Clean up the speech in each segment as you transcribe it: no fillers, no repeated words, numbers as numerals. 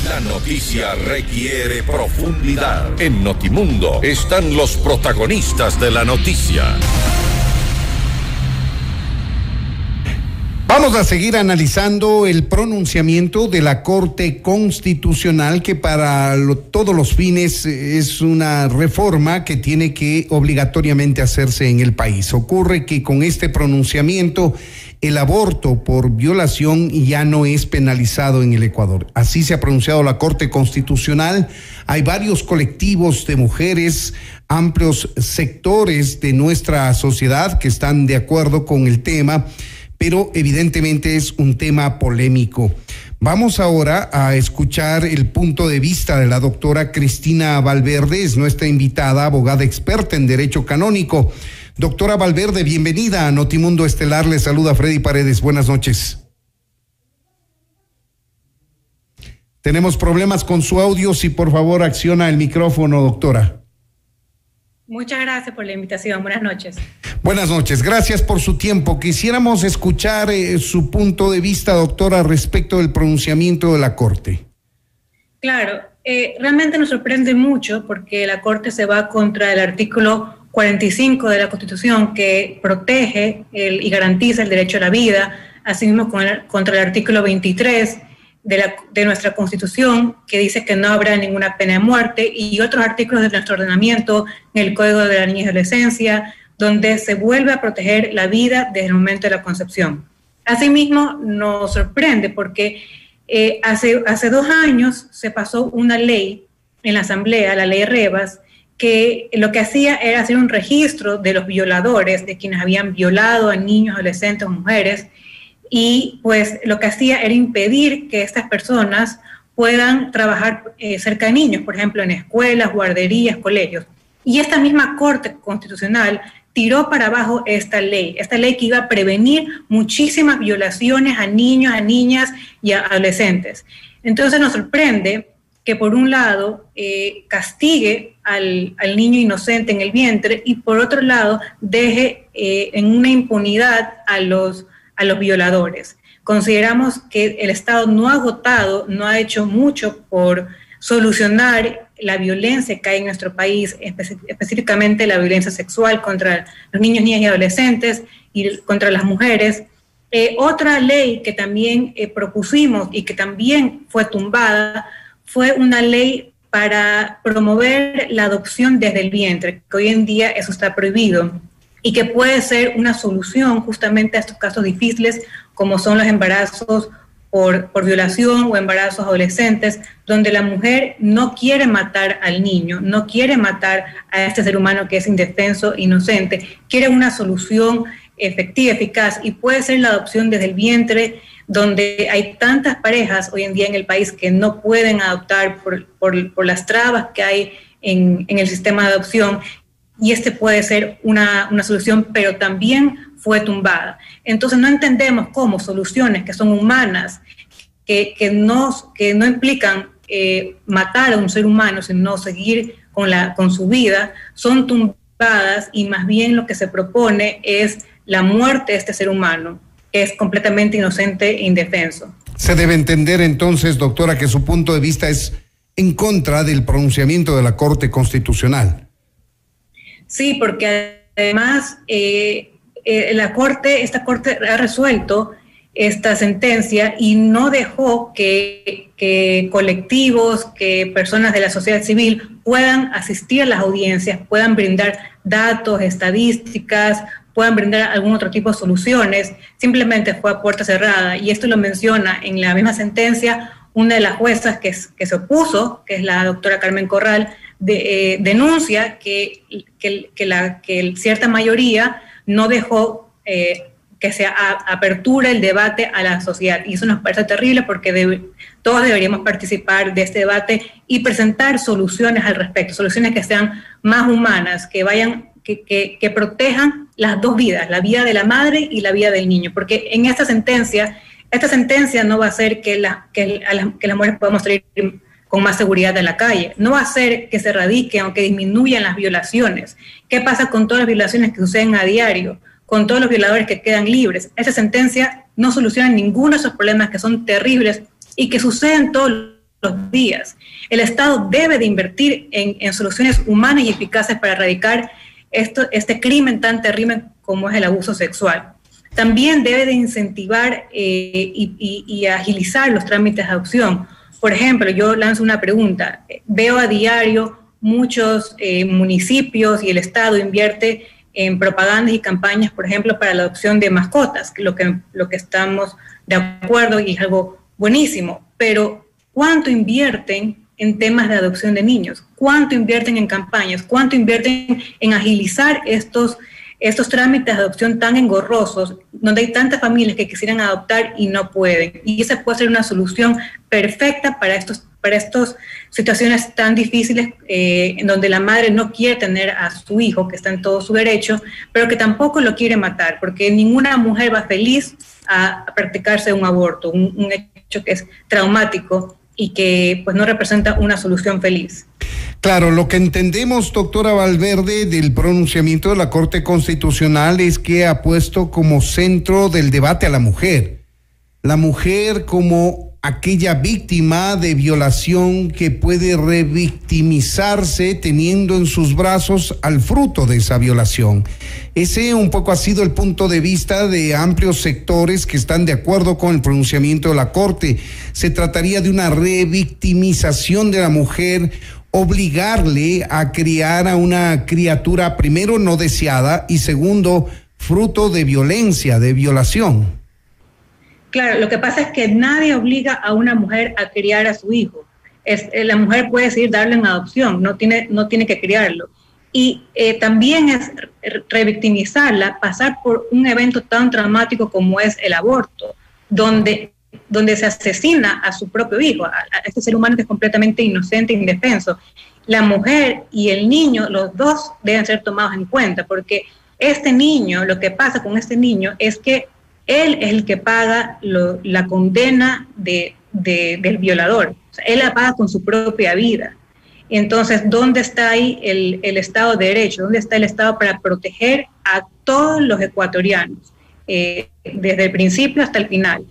La noticia requiere profundidad. En Notimundo están los protagonistas de la noticia. Vamos a seguir analizando el pronunciamiento de la Corte Constitucional, que para todos los fines es una reforma que tiene que obligatoriamente hacerse en el país. Ocurre que con este pronunciamiento el aborto por violación ya no es penalizado en el Ecuador. Así se ha pronunciado la Corte Constitucional. Hay varios colectivos de mujeres, amplios sectores de nuestra sociedad que están de acuerdo con el tema, pero evidentemente es un tema polémico. Vamos ahora a escuchar el punto de vista de la doctora Cristina Valverde, es nuestra invitada, abogada experta en Derecho Canónico. Doctora Valverde, bienvenida a Notimundo Estelar, le saluda Freddy Paredes, buenas noches. Tenemos problemas con su audio, si por favor acciona el micrófono, doctora. Muchas gracias por la invitación. Buenas noches. Buenas noches. Gracias por su tiempo. Quisiéramos escuchar su punto de vista, doctora, respecto del pronunciamiento de la Corte. Claro, realmente nos sorprende mucho porque la Corte se va contra el artículo 45 de la Constitución, que protege y garantiza el derecho a la vida, asimismo contra el artículo 23 de nuestra Constitución, que dice que no habrá ninguna pena de muerte, y otros artículos de nuestro ordenamiento, en el Código de la Niñez y Adolescencia, donde se vuelve a proteger la vida desde el momento de la concepción. Asimismo, nos sorprende porque hace 2 años se pasó una ley en la Asamblea, la ley Revas, que lo que hacía era hacer un registro de los violadores, de quienes habían violado a niños, adolescentes o mujeres, y pues lo que hacía era impedir que estas personas puedan trabajar cerca de niños, por ejemplo, en escuelas, guarderías, colegios. Y esta misma Corte Constitucional tiró para abajo esta ley que iba a prevenir muchísimas violaciones a niños, a niñas y a adolescentes. Entonces nos sorprende que por un lado castigue al niño inocente en el vientre y por otro lado deje en una impunidad a los violadores. Consideramos que el Estado no ha agotado, no ha hecho mucho por solucionar la violencia que hay en nuestro país, específicamente la violencia sexual contra los niños, niñas y adolescentes y contra las mujeres. Otra ley que también propusimos y que también fue tumbada fue una ley para promover la adopción desde el vientre, que hoy en día eso está prohibido, y que puede ser una solución justamente a estos casos difíciles, como son los embarazos por violación o embarazos adolescentes, donde la mujer no quiere matar al niño, no quiere matar a este ser humano que es indefenso, inocente, quiere una solución efectiva, eficaz, y puede ser la adopción desde el vientre, donde hay tantas parejas hoy en día en el país que no pueden adoptar por las trabas que hay en el sistema de adopción. Y puede ser una solución, pero también fue tumbada. Entonces no entendemos cómo soluciones que son humanas, que no implican matar a un ser humano, sino seguir con su vida, son tumbadas, y más bien lo que se propone es la muerte de este ser humano, que es completamente inocente e indefenso. Se debe entender entonces, doctora, que su punto de vista es en contra del pronunciamiento de la Corte Constitucional. Sí, porque además esta corte ha resuelto esta sentencia y no dejó que colectivos, que personas de la sociedad civil puedan asistir a las audiencias, puedan brindar datos, estadísticas, puedan brindar algún otro tipo de soluciones. Simplemente fue a puerta cerrada, y esto lo menciona en la misma sentencia una de las juezas que se opuso, que es la doctora Carmen Corral, denuncia que cierta mayoría no dejó que se aperture el debate a la sociedad. Y eso nos parece terrible porque todos deberíamos participar de este debate y presentar soluciones al respecto, soluciones que sean más humanas, que protejan las dos vidas, la vida de la madre y la vida del niño. Porque en esta sentencia no va a hacer que las mujeres podamos salir con más seguridad de la calle, no va a hacer que se erradiquen o que disminuyan las violaciones. ¿Qué pasa con todas las violaciones que suceden a diario? Con todos los violadores que quedan libres. Esta sentencia no soluciona ninguno de esos problemas que son terribles y que suceden todos los días. El Estado debe de invertir en soluciones humanas y eficaces para erradicar este crimen tan terrible como es el abuso sexual. También debe de incentivar y agilizar los trámites de adopción. Por ejemplo, yo lanzo una pregunta. Veo a diario muchos municipios y el Estado invierte en propagandas y campañas, por ejemplo, para la adopción de mascotas, lo que estamos de acuerdo y es algo buenísimo, pero ¿cuánto invierten en temas de adopción de niños? ¿Cuánto invierten en campañas? ¿Cuánto invierten en agilizar estos trámites de adopción tan engorrosos, donde hay tantas familias que quisieran adoptar y no pueden? Y esa puede ser una solución perfecta para estas situaciones tan difíciles, en donde la madre no quiere tener a su hijo, que está en todo su derecho, pero que tampoco lo quiere matar, porque ninguna mujer va feliz a practicarse un aborto, un hecho que es traumático y que pues no representa una solución feliz. Claro, lo que entendemos, doctora Valverde, del pronunciamiento de la Corte Constitucional es que ha puesto como centro del debate a la mujer como aquella víctima de violación que puede revictimizarse teniendo en sus brazos al fruto de esa violación. Ese un poco ha sido el punto de vista de amplios sectores que están de acuerdo con el pronunciamiento de la Corte. Se trataría de una revictimización de la mujer, obligarle a criar a una criatura, primero no deseada y segundo fruto de violencia, de violación. Claro, lo que pasa es que nadie obliga a una mujer a criar a su hijo. La mujer puede decidir darle en adopción, no tiene que criarlo. Y también es revictimizarla, pasar por un evento tan traumático como es el aborto, donde se asesina a su propio hijo, a este ser humano que es completamente inocente e indefenso. La mujer y el niño, los dos deben ser tomados en cuenta, porque este niño, lo que pasa con este niño es que él es el que paga la condena del violador. O sea, él la paga con su propia vida. Entonces, ¿dónde está ahí el Estado de Derecho? ¿Dónde está el Estado para proteger a todos los ecuatorianos, desde el principio hasta el final?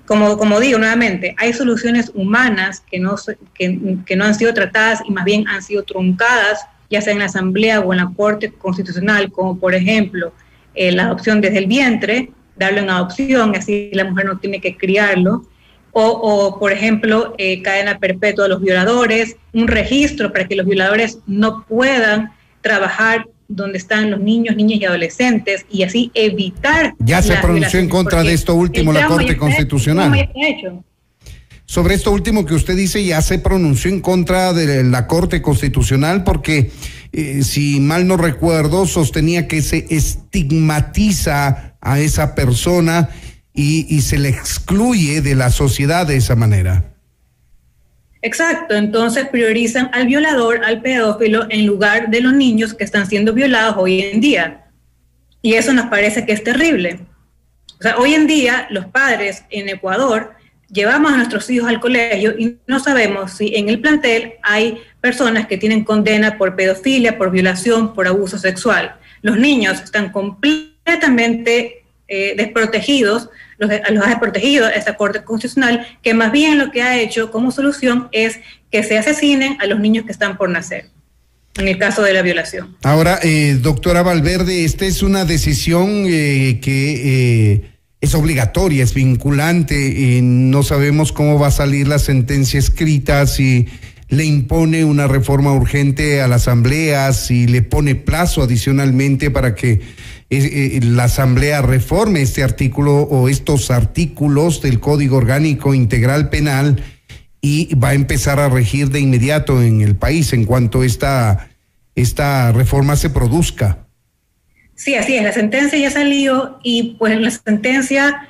Como digo nuevamente, hay soluciones humanas que no han sido tratadas y más bien han sido truncadas, ya sea en la Asamblea o en la Corte Constitucional, como por ejemplo la adopción desde el vientre, darlo en adopción, así la mujer no tiene que criarlo, o por ejemplo, cadena perpetua de los violadores, un registro para que los violadores no puedan trabajar donde están los niños, niñas y adolescentes, y así evitar... Ya se pronunció en contra de esto último la Corte Constitucional. Sobre esto último que usted dice, ya se pronunció en contra de la Corte Constitucional porque, si mal no recuerdo, sostenía que se estigmatiza a esa persona y se le excluye de la sociedad de esa manera. Exacto, entonces priorizan al violador, al pedófilo, en lugar de los niños que están siendo violados hoy en día. Y eso nos parece que es terrible. O sea, hoy en día los padres en Ecuador llevamos a nuestros hijos al colegio y no sabemos si en el plantel hay personas que tienen condena por pedofilia, por violación, por abuso sexual. Los niños están completamente desprotegidos, los ha desprotegido esta Corte Constitucional, que más bien lo que ha hecho como solución es que se asesinen a los niños que están por nacer, en el caso de la violación. Ahora, doctora Valverde, esta es una decisión que es obligatoria, es vinculante, no sabemos cómo va a salir la sentencia escrita, si le impone una reforma urgente a la Asamblea, si le pone plazo adicionalmente para que la Asamblea reforme este artículo o estos artículos del Código Orgánico Integral Penal y va a empezar a regir de inmediato en el país en cuanto esta reforma se produzca. Sí, así es, la sentencia ya salió y pues en la sentencia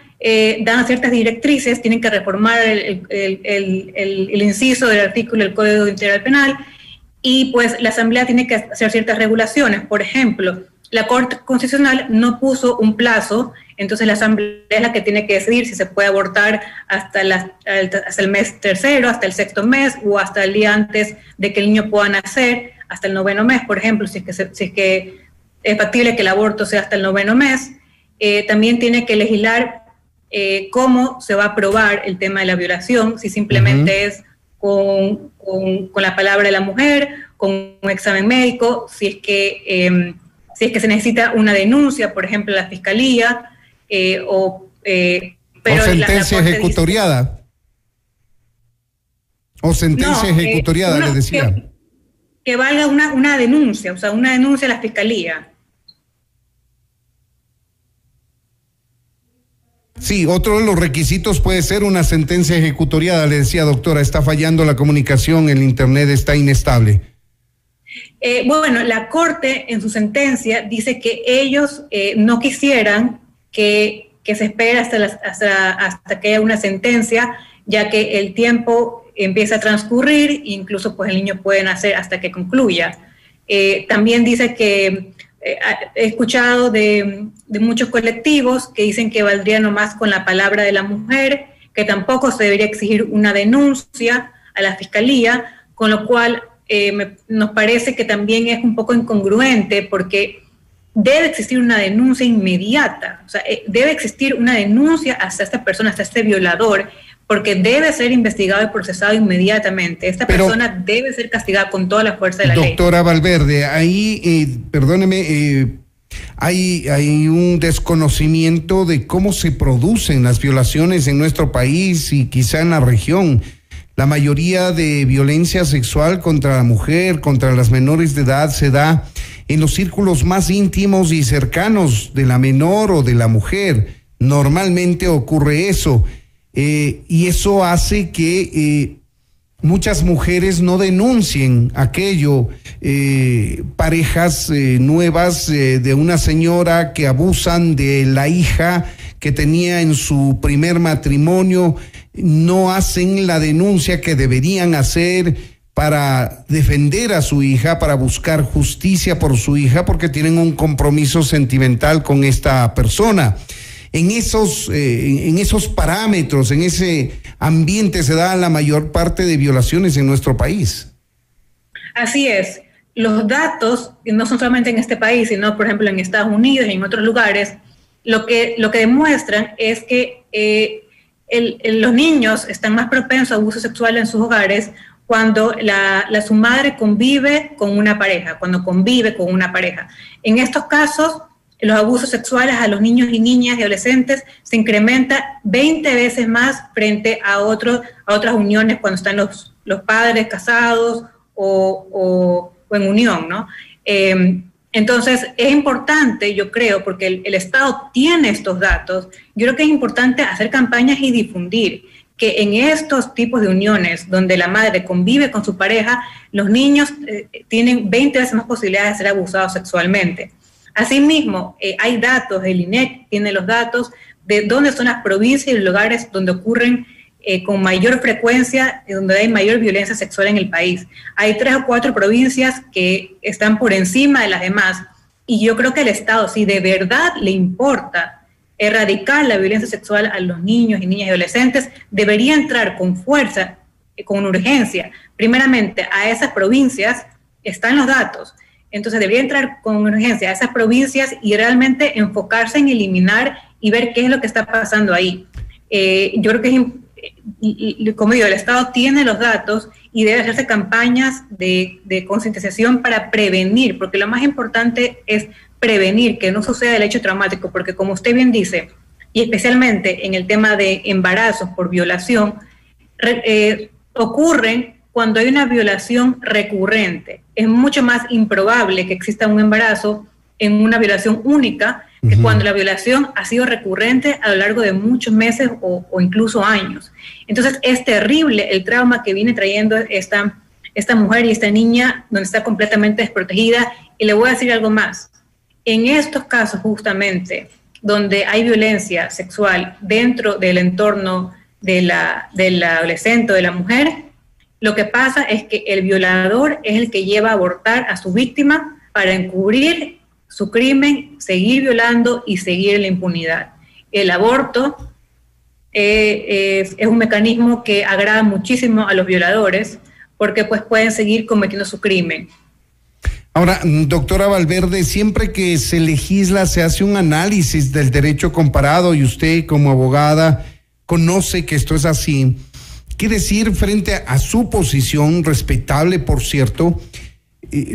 dan ciertas directrices, tienen que reformar el inciso del artículo del Código Integral Penal y pues la Asamblea tiene que hacer ciertas regulaciones. Por ejemplo, la Corte Constitucional no puso un plazo, entonces la Asamblea es la que tiene que decidir si se puede abortar hasta el mes tercero, hasta el sexto mes o hasta el día antes de que el niño pueda nacer, hasta el noveno mes, por ejemplo, si es que es factible que el aborto sea hasta el noveno mes. También tiene que legislar cómo se va a aprobar el tema de la violación, si simplemente es con la palabra de la mujer, con un examen médico, si es que se necesita una denuncia, por ejemplo, a la fiscalía, o sentencia ejecutoriada. O sentencia ejecutoriada, les decía. Que valga una denuncia, o sea, una denuncia a la fiscalía. Sí, otro de los requisitos puede ser una sentencia ejecutoriada, le decía, doctora, está fallando la comunicación, el internet está inestable. Bueno, la Corte en su sentencia dice que ellos no quisieran que se espere hasta que haya una sentencia, ya que el tiempo empieza a transcurrir e incluso pues el niño puede nacer hasta que concluya. También dice que he escuchado de muchos colectivos que dicen que valdría nomás con la palabra de la mujer, que tampoco se debería exigir una denuncia a la fiscalía, con lo cual nos parece que también es un poco incongruente porque debe existir una denuncia inmediata, o sea, debe existir una denuncia hacia esta persona, hasta este violador, porque debe ser investigado y procesado inmediatamente. Esta persona debe ser castigada con toda la fuerza de la ley. Doctora Valverde, ahí, perdóneme, hay un desconocimiento de cómo se producen las violaciones en nuestro país y quizá en la región. La mayoría de violencia sexual contra la mujer, contra las menores de edad, se da en los círculos más íntimos y cercanos de la menor o de la mujer. Normalmente ocurre eso. Y eso hace que muchas mujeres no denuncien aquello. Parejas nuevas de una señora que abusan de la hija que tenía en su primer matrimonio, no hacen la denuncia que deberían hacer para defender a su hija, para buscar justicia por su hija, porque tienen un compromiso sentimental con esta persona. En esos parámetros, en ese ambiente se da la mayor parte de violaciones en nuestro país. Así es. Los datos, no son solamente en este país, sino por ejemplo en Estados Unidos y en otros lugares, lo que demuestran es que los niños están más propensos a abuso sexual en sus hogares cuando su madre convive con una pareja, cuando convive con una pareja. En estos casos, los abusos sexuales a los niños y niñas y adolescentes se incrementa 20 veces más frente a otras uniones cuando están los padres casados o en unión, ¿no? Entonces, es importante, yo creo, porque el Estado tiene estos datos, yo creo que es importante hacer campañas y difundir que en estos tipos de uniones donde la madre convive con su pareja, los niños tienen 20 veces más posibilidades de ser abusados sexualmente. Asimismo, hay datos, el INEC tiene los datos de dónde son las provincias y los lugares donde ocurren con mayor frecuencia, donde hay mayor violencia sexual en el país. Hay 3 o 4 provincias que están por encima de las demás, y yo creo que el Estado, si de verdad le importa erradicar la violencia sexual a los niños y niñas y adolescentes, debería entrar con fuerza, con urgencia, primeramente a esas provincias, están los datos. Entonces debería entrar con urgencia a esas provincias y realmente enfocarse en eliminar y ver qué es lo que está pasando ahí. Yo creo que, como digo, el Estado tiene los datos y debe hacerse campañas de concientización para prevenir, porque lo más importante es prevenir que no suceda el hecho traumático, porque como usted bien dice, y especialmente en el tema de embarazos por violación, ocurren cuando hay una violación recurrente. Es mucho más improbable que exista un embarazo en una violación única que cuando la violación ha sido recurrente a lo largo de muchos meses o incluso años. Entonces es terrible el trauma que viene trayendo esta mujer y esta niña, donde está completamente desprotegida. Y le voy a decir algo más. En estos casos justamente, donde hay violencia sexual dentro del entorno de la adolescente o de la mujer, lo que pasa es que el violador es el que lleva a abortar a su víctima para encubrir su crimen, seguir violando y seguir en la impunidad. El aborto es un mecanismo que agrada muchísimo a los violadores porque pues pueden seguir cometiendo su crimen. Ahora, doctora Valverde, siempre que se legisla se hace un análisis del derecho comparado y usted como abogada conoce que esto es así. ¿Qué decir frente a su posición, respetable por cierto,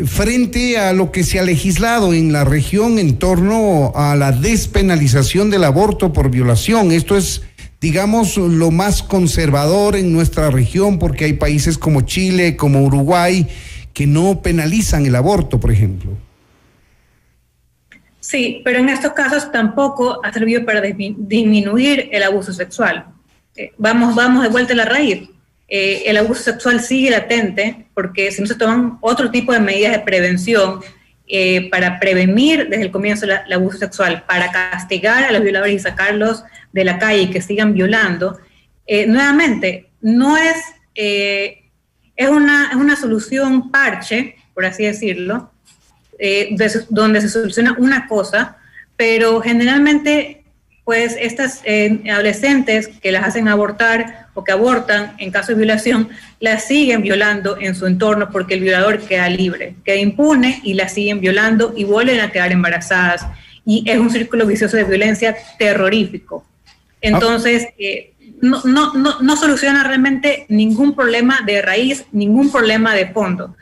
frente a lo que se ha legislado en la región en torno a la despenalización del aborto por violación? Esto es, digamos, lo más conservador en nuestra región, porque hay países como Chile, como Uruguay, que no penalizan el aborto, por ejemplo. Sí, pero en estos casos tampoco ha servido para disminuir el abuso sexual. Vamos de vuelta a la raíz. El abuso sexual sigue latente porque si no se toman otro tipo de medidas de prevención para prevenir desde el comienzo el abuso sexual, para castigar a los violadores y sacarlos de la calle y que sigan violando, nuevamente, no es, es una solución parche, por así decirlo, donde se soluciona una cosa, pero generalmente pues estas adolescentes que las hacen abortar o que abortan en caso de violación, las siguen violando en su entorno porque el violador queda libre, queda impune y las siguen violando y vuelven a quedar embarazadas. Y es un círculo vicioso de violencia terrorífico. Entonces, no soluciona realmente ningún problema de raíz, ningún problema de fondo.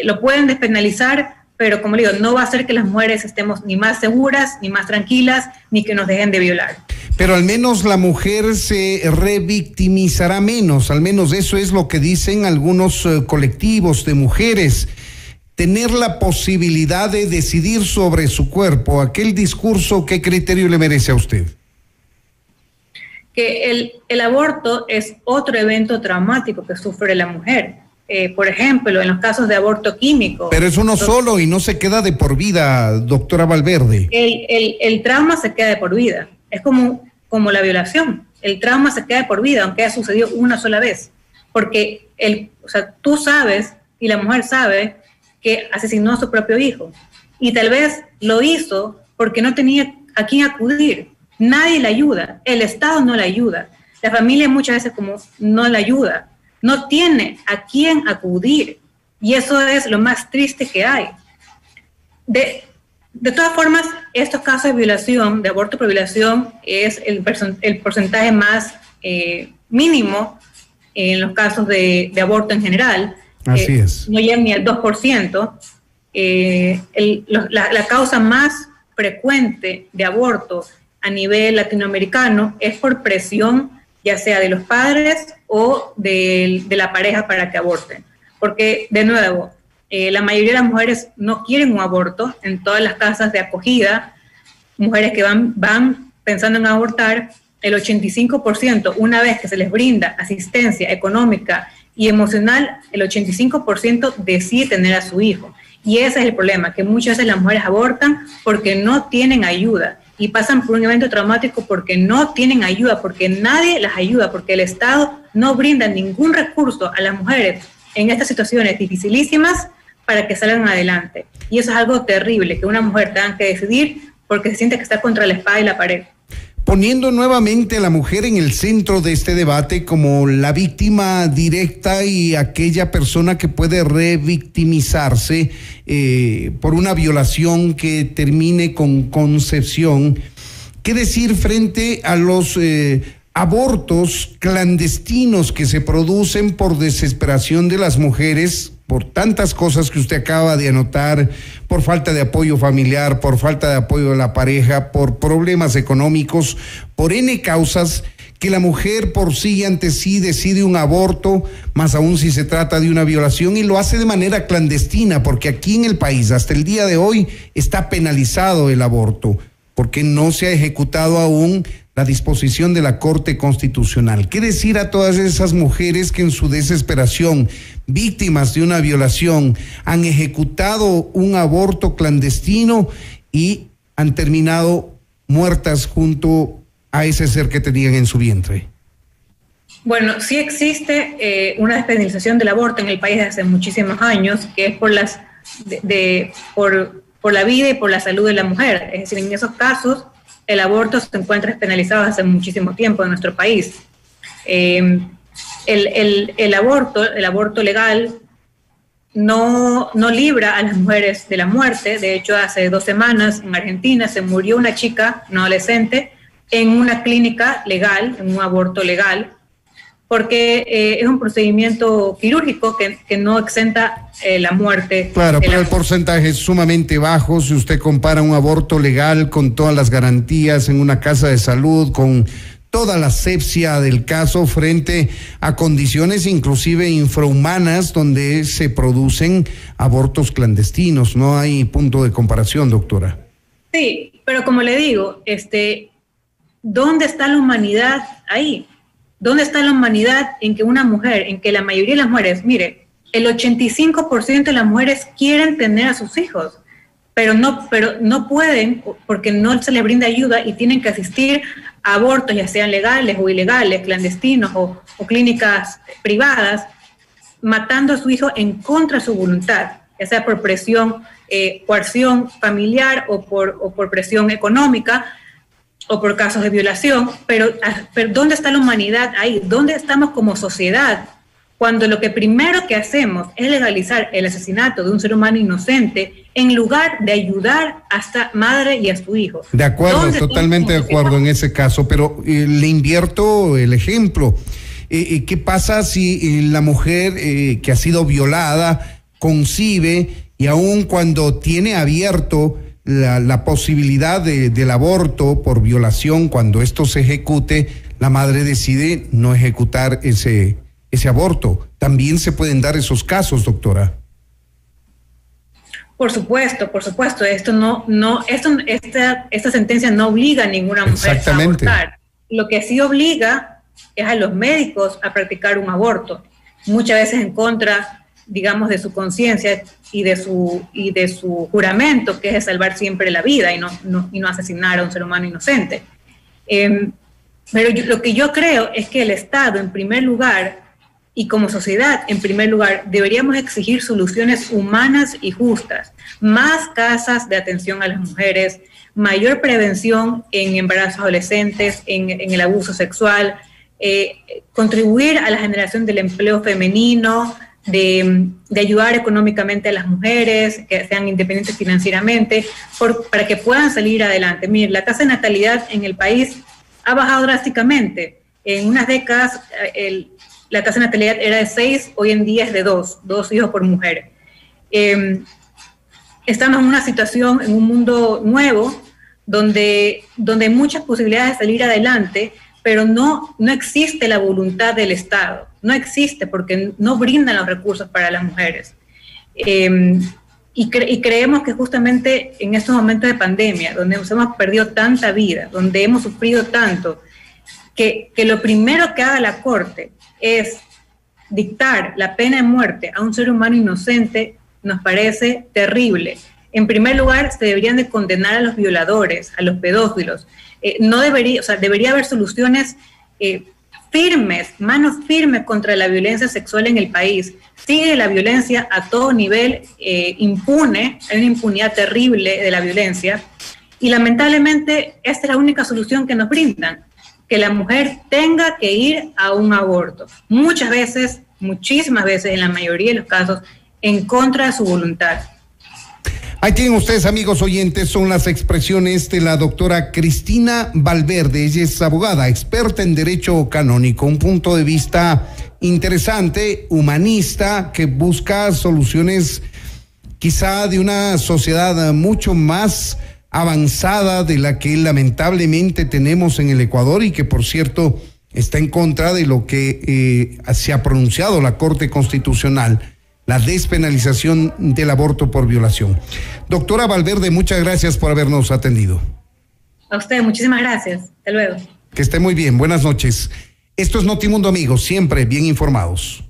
Lo pueden despenalizar, pero como le digo, no va a hacer que las mujeres estemos ni más seguras, ni más tranquilas, ni que nos dejen de violar. Pero al menos la mujer se revictimizará menos, al menos eso es lo que dicen algunos colectivos de mujeres. Tener la posibilidad de decidir sobre su cuerpo, aquel discurso, ¿qué criterio le merece a usted? Que el aborto es otro evento traumático que sufre la mujer. Por ejemplo, en los casos de aborto químico. Pero es uno solo y no se queda de por vida, doctora Valverde. El trauma se queda de por vida. Es como la violación. El trauma se queda de por vida, aunque haya sucedido una sola vez. Porque tú sabes, y la mujer sabe, que asesinó a su propio hijo. Y tal vez lo hizo porque no tenía a quién acudir. Nadie le ayuda. El Estado no le ayuda. La familia muchas veces como no le ayuda. No tiene a quién acudir. Y eso es lo más triste que hay. De todas formas, estos casos de violación, de aborto por violación, es el porcentaje más mínimo en los casos de aborto en general. Así es. No llegan ni al 2%. La causa más frecuente de aborto a nivel latinoamericano es por presión, ya sea de los padres o de la pareja para que aborten. Porque, de nuevo, la mayoría de las mujeres no quieren un aborto. En todas las casas de acogida, mujeres que van pensando en abortar, el 85%, una vez que se les brinda asistencia económica y emocional, el 85% decide tener a su hijo. Y ese es el problema, que muchas veces las mujeres abortan porque no tienen ayuda y pasan por un evento traumático porque no tienen ayuda, porque nadie las ayuda, porque el Estado no brinda ningún recurso a las mujeres en estas situaciones dificilísimas para que salgan adelante. Y eso es algo terrible, que una mujer tenga que decidir porque se siente que está contra la espada y la pared. Poniendo nuevamente a la mujer en el centro de este debate como la víctima directa y aquella persona que puede revictimizarse por una violación que termine con concepción, ¿qué decir frente a los abortos clandestinos que se producen por desesperación de las mujeres, por tantas cosas que usted acaba de anotar, por falta de apoyo familiar, por falta de apoyo de la pareja, por problemas económicos, por N causas, que la mujer por sí y ante sí decide un aborto, más aún si se trata de una violación, y lo hace de manera clandestina, porque aquí en el país, hasta el día de hoy, está penalizado el aborto, porque no se ha ejecutado aún la disposición de la Corte Constitucional. ¿Qué decir a todas esas mujeres que en su desesperación, víctimas de una violación, han ejecutado un aborto clandestino y han terminado muertas junto a ese ser que tenían en su vientre? Bueno, sí existe una despenalización del aborto en el país desde hace muchísimos años, que es por la vida y por la salud de la mujer. Es decir, en esos casos el aborto se encuentra despenalizado hace muchísimo tiempo en nuestro país. El aborto legal no libra a las mujeres de la muerte. De hecho, hace 2 semanas en Argentina se murió una chica, una adolescente, en una clínica legal, en un aborto legal, porque es un procedimiento quirúrgico que no exenta la muerte. Claro, pero el porcentaje es sumamente bajo si usted compara un aborto legal con todas las garantías en una casa de salud, con toda la asepsia del caso frente a condiciones inclusive infrahumanas donde se producen abortos clandestinos. No hay punto de comparación, doctora. Sí, pero como le digo, ¿dónde está la humanidad ahí? ¿Dónde está la humanidad en que una mujer, en que la mayoría de las mujeres, mire, el 85% de las mujeres quieren tener a sus hijos, pero no pueden porque no se les brinda ayuda y tienen que asistir a abortos, ya sean legales o ilegales, clandestinos o clínicas privadas, matando a su hijo en contra de su voluntad, ya sea por presión, coerción familiar o por presión económica, o por casos de violación, pero ¿dónde está la humanidad ahí? ¿Dónde estamos como sociedad? Cuando lo que primero que hacemos es legalizar el asesinato de un ser humano inocente en lugar de ayudar a esta madre y a su hijo. De acuerdo, totalmente de acuerdo en ese caso, pero le invierto el ejemplo. ¿Qué pasa si la mujer que ha sido violada concibe y aun cuando tiene abierto la posibilidad del aborto por violación, cuando esto se ejecute, la madre decide no ejecutar ese aborto? También se pueden dar esos casos, doctora. Por supuesto. Esta sentencia no obliga a ninguna mujer a abortar. Lo que sí obliga es a los médicos a practicar un aborto, muchas veces en contra, digamos, de su conciencia y de su juramento, que es de salvar siempre la vida y no asesinar a un ser humano inocente. Pero lo que yo creo es que el Estado, en primer lugar, y como sociedad, en primer lugar, deberíamos exigir soluciones humanas y justas, más casas de atención a las mujeres, mayor prevención en embarazos adolescentes, en el abuso sexual, contribuir a la generación del empleo femenino, de ayudar económicamente a las mujeres, que sean independientes financieramente, para que puedan salir adelante. Mire, la tasa de natalidad en el país ha bajado drásticamente. En unas décadas la tasa de natalidad era de 6, hoy en día es de 2 hijos por mujer. Estamos en una situación, en un mundo nuevo, donde hay muchas posibilidades de salir adelante, pero no existe la voluntad del Estado, no existe porque no brindan los recursos para las mujeres. Y creemos que justamente en estos momentos de pandemia, donde nos hemos perdido tanta vida, donde hemos sufrido tanto, que lo primero que haga la Corte es dictar la pena de muerte a un ser humano inocente, nos parece terrible. En primer lugar, se deberían de condenar a los violadores, a los pedófilos. Debería haber soluciones firmes, manos firmes contra la violencia sexual en el país. Sigue la violencia a todo nivel, impune, hay una impunidad terrible de la violencia, y lamentablemente esta es la única solución que nos brindan, que la mujer tenga que ir a un aborto. Muchas veces, muchísimas veces, en la mayoría de los casos, en contra de su voluntad. Ahí tienen ustedes, amigos oyentes, son las expresiones de la doctora Cristina Valverde. Ella es abogada, experta en derecho canónico, un punto de vista interesante, humanista, que busca soluciones quizá de una sociedad mucho más avanzada de la que lamentablemente tenemos en el Ecuador, y que, por cierto, está en contra de lo que se ha pronunciado la Corte Constitucional, la despenalización del aborto por violación. Doctora Valverde, muchas gracias por habernos atendido. A usted, muchísimas gracias. Hasta luego. Que esté muy bien. Buenas noches. Esto es Notimundo, amigos, siempre bien informados.